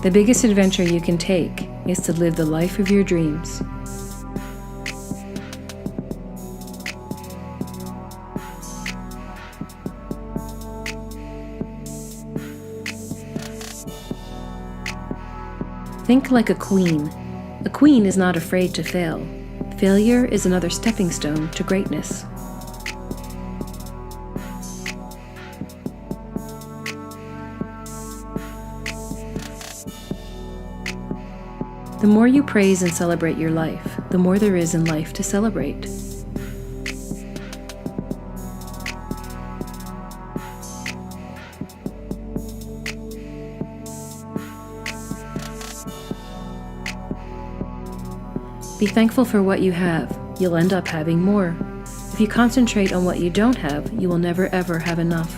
The biggest adventure you can take is to live the life of your dreams. Think like a queen. A queen is not afraid to fail. Failure is another stepping stone to greatness. The more you praise and celebrate your life, the more there is in life to celebrate. Be thankful for what you have. You'll end up having more. If you concentrate on what you don't have, you will never ever have enough.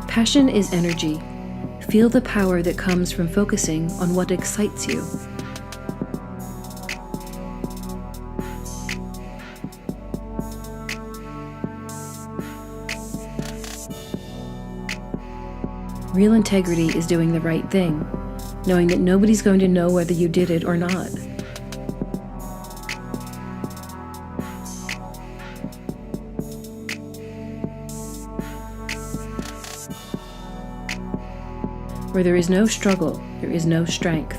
Passion is energy. Feel the power that comes from focusing on what excites you. Real integrity is doing the right thing, knowing that nobody's going to know whether you did it or not. Where there is no struggle, there is no strength.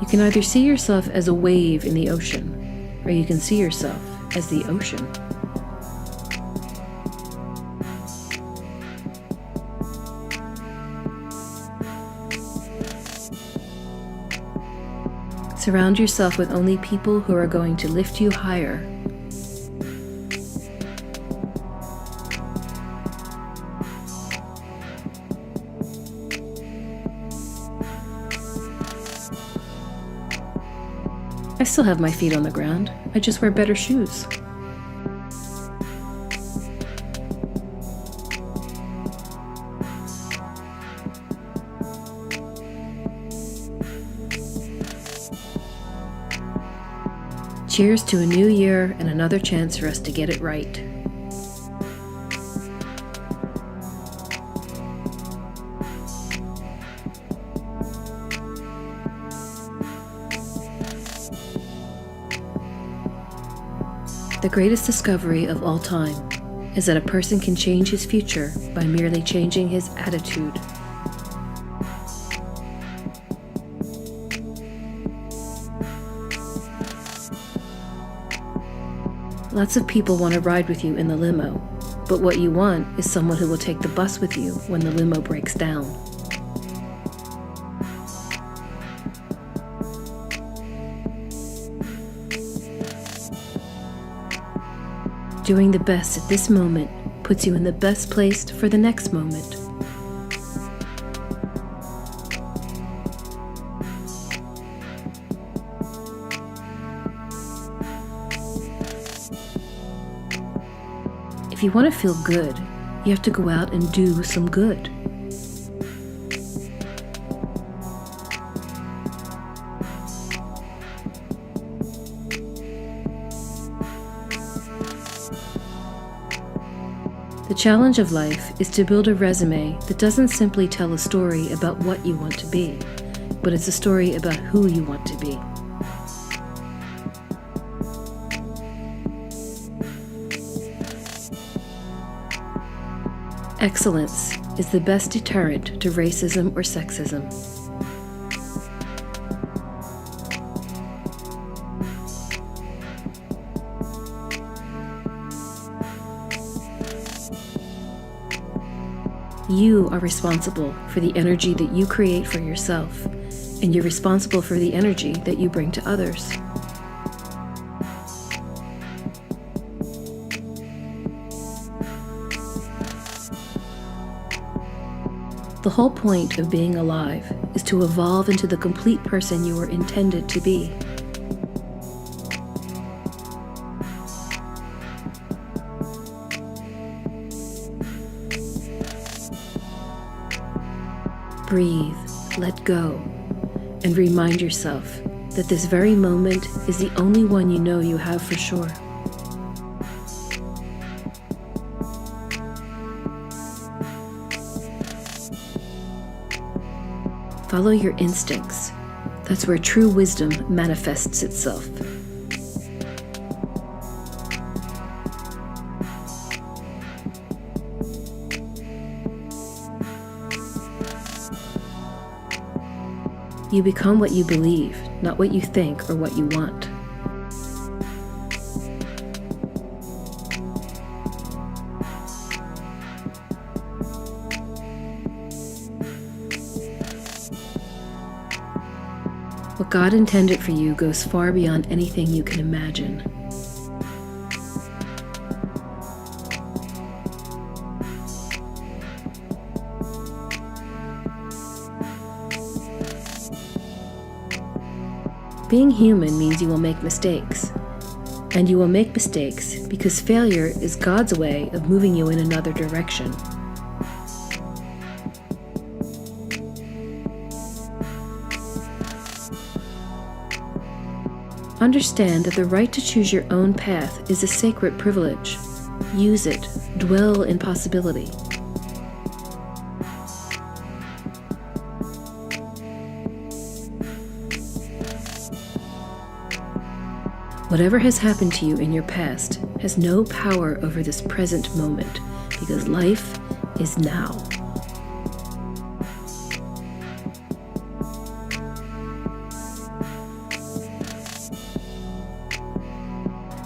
You can either see yourself as a wave in the ocean, or you can see yourself as the ocean. Surround yourself with only people who are going to lift you higher. I still have my feet on the ground. I just wear better shoes. Cheers to a new year and another chance for us to get it right. The greatest discovery of all time is that a person can change his future by merely changing his attitude. Lots of people want to ride with you in the limo, but what you want is someone who will take the bus with you when the limo breaks down. Doing the best at this moment puts you in the best place for the next moment. If you want to feel good, you have to go out and do some good. The challenge of life is to build a resume that doesn't simply tell a story about what you want to be, but it's a story about who you want to be. Excellence is the best deterrent to racism or sexism. You are responsible for the energy that you create for yourself, and you're responsible for the energy that you bring to others. The whole point of being alive is to evolve into the complete person you were intended to be. breathe, let go, and remind yourself that this very moment is the only one you know you have for sure. Follow your instincts. That's where true wisdom manifests itself. You become what you believe, not what you think or what you want. What God intended for you goes far beyond anything you can imagine. Being human means you will make mistakes. And you will make mistakes because failure is God's way of moving you in another direction. Understand that the right to choose your own path is a sacred privilege. Use it. Dwell in possibility. Whatever has happened to you in your past has no power over this present moment because life is now.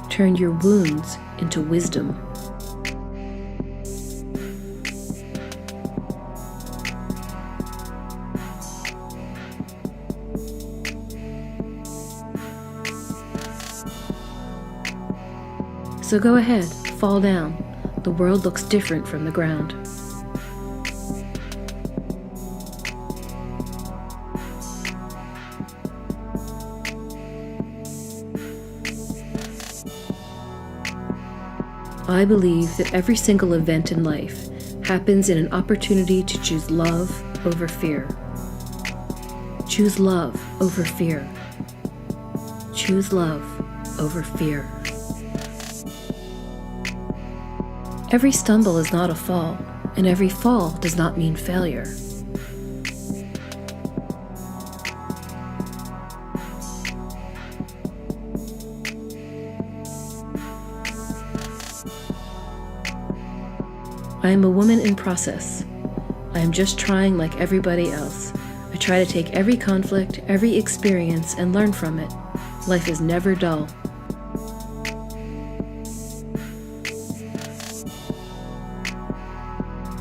Turn your wounds into wisdom. So go ahead, fall down. The world looks different from the ground. I believe that every single event in life happens in an opportunity to choose love over fear. Choose love over fear. Choose love over fear. Every stumble is not a fall, and every fall does not mean failure. I am a woman in process. I am just trying like everybody else. I try to take every conflict, every experience, and learn from it. Life is never dull.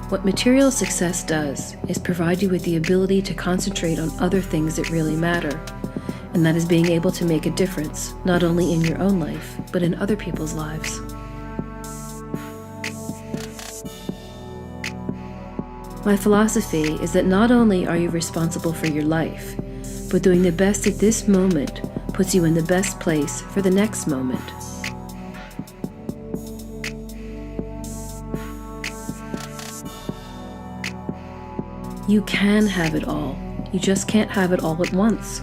What material success does is provide you with the ability to concentrate on other things that really matter, and that is being able to make a difference, not only in your own life, but in other people's lives. My philosophy is that not only are you responsible for your life, but doing the best at this moment puts you in the best place for the next moment. You can have it all. You just can't have it all at once.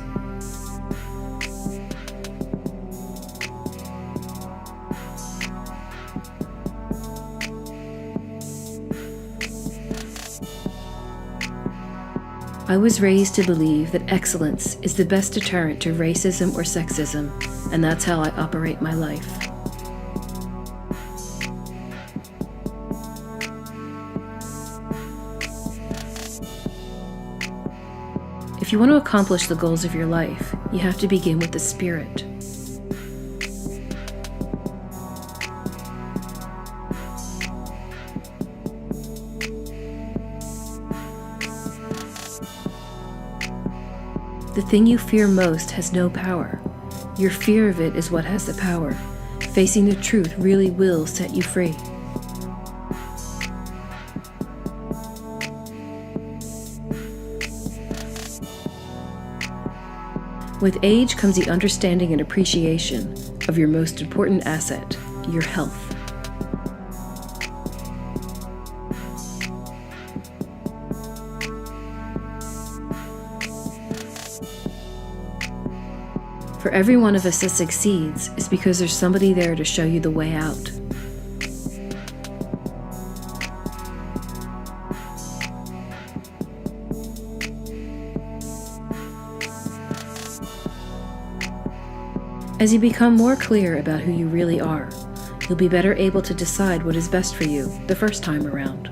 I was raised to believe that excellence is the best deterrent to racism or sexism, and that's how I operate my life. If you want to accomplish the goals of your life, you have to begin with the spirit. The thing you fear most has no power. Your fear of it is what has the power. Facing the truth really will set you free. With age comes the understanding and appreciation of your most important asset, your health. every one of us that succeeds is because there's somebody there to show you the way out. As you become more clear about who you really are, you'll be better able to decide what is best for you the first time around.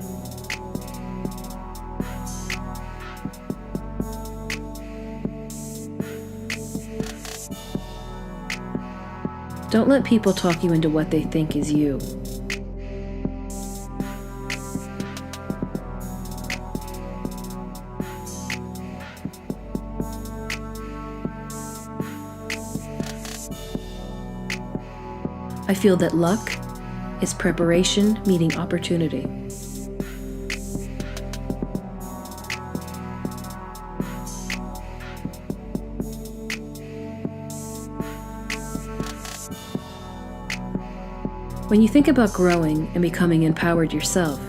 Don't let people talk you into what they think is you. I feel that luck is preparation meeting opportunity. When you think about growing and becoming empowered yourself,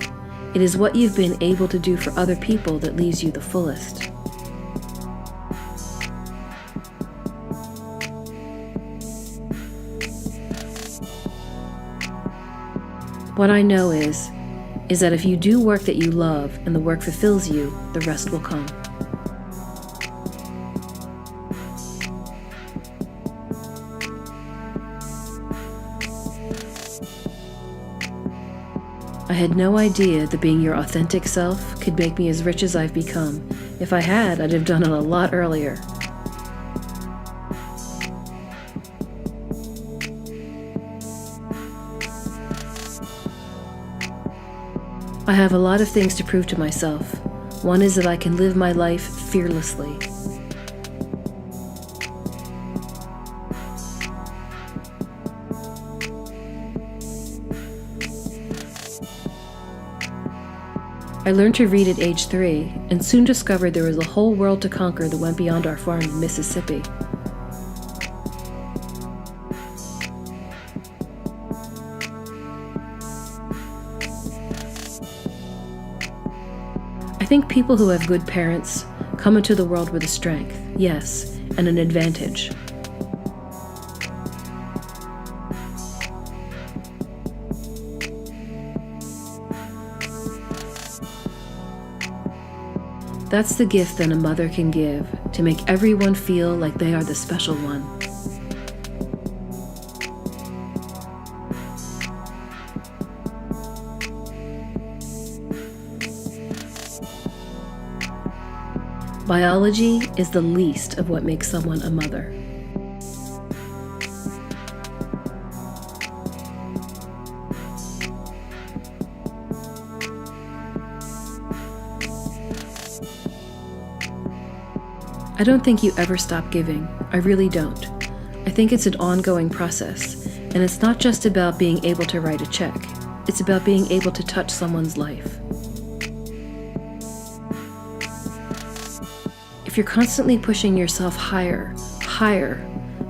it is what you've been able to do for other people that leaves you the fullest. What I know is that if you do work that you love and the work fulfills you, the rest will come. I had no idea that being your authentic self could make me as rich as I've become. If I had, I'd have done it a lot earlier. I have a lot of things to prove to myself. One is that I can live my life fearlessly. I learned to read at age 3 and soon discovered there was a whole world to conquer that went beyond our farm in Mississippi. I think people who have good parents come into the world with a strength, yes, and an advantage. That's the gift that a mother can give to make everyone feel like they are the special one. Biology is the least of what makes someone a mother. I don't think you ever stop giving. I really don't. I think it's an ongoing process, and it's not just about being able to write a check. It's about being able to touch someone's life. If you're constantly pushing yourself higher,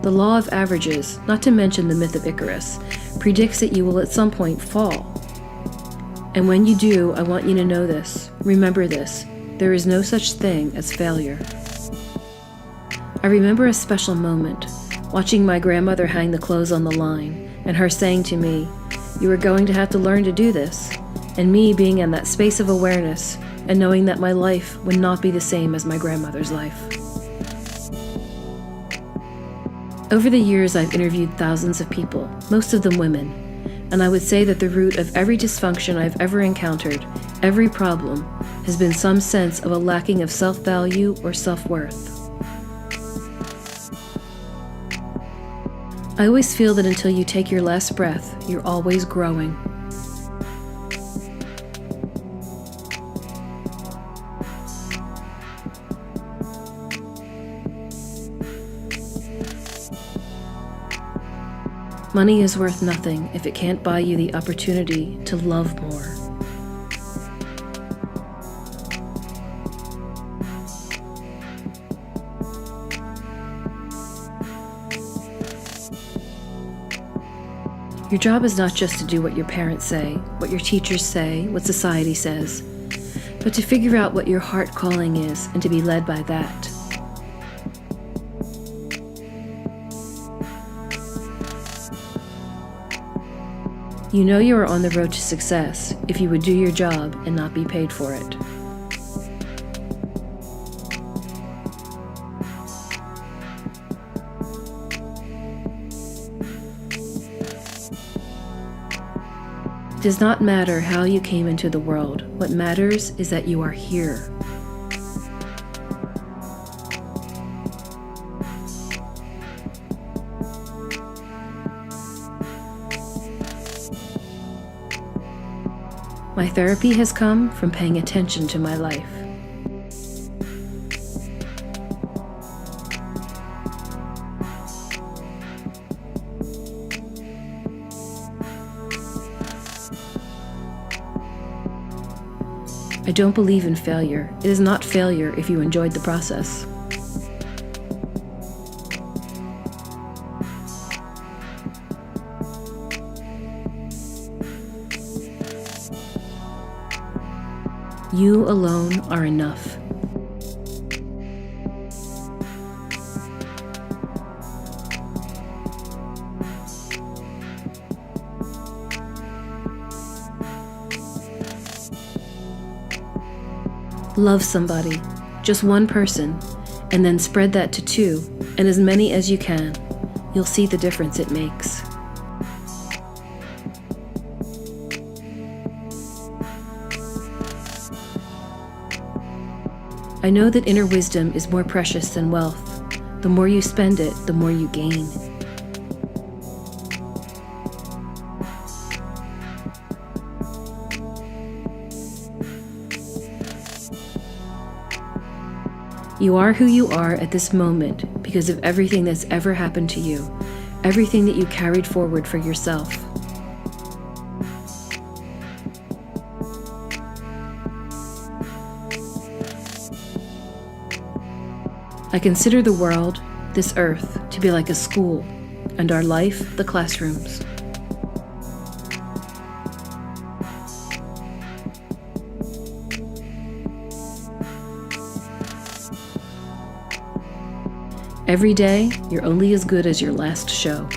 the law of averages, not to mention the myth of Icarus, predicts that you will at some point fall. And when you do, I want you to know this. Remember this. There is no such thing as failure. I remember a special moment, watching my grandmother hang the clothes on the line, and her saying to me, "You are going to have to learn to do this," and me being in that space of awareness and knowing that my life would not be the same as my grandmother's life. Over the years, I've interviewed thousands of people, most of them women, and I would say that the root of every dysfunction I've ever encountered, every problem, has been some sense of a lacking of self-value or self-worth. I always feel that until you take your last breath, you're always growing. Money is worth nothing if it can't buy you the opportunity to love more. Your job is not just to do what your parents say, what your teachers say, what society says, but to figure out what your heart calling is and to be led by that. You know you are on the road to success if you would do your job and not be paid for it. It does not matter how you came into the world. What matters is that you are here. My therapy has come from paying attention to my life. I don't believe in failure. It is not failure if you enjoyed the process. You alone are enough. Love somebody, just one person, and then spread that to 2 and as many as you can. You'll see the difference it makes. I know that inner wisdom is more precious than wealth. The more you spend it, the more you gain. You are who you are at this moment because of everything that's ever happened to you, everything that you carried forward for yourself. I consider the world, this earth, to be like a school, and our life, the classrooms. Every day, you're only as good as your last show.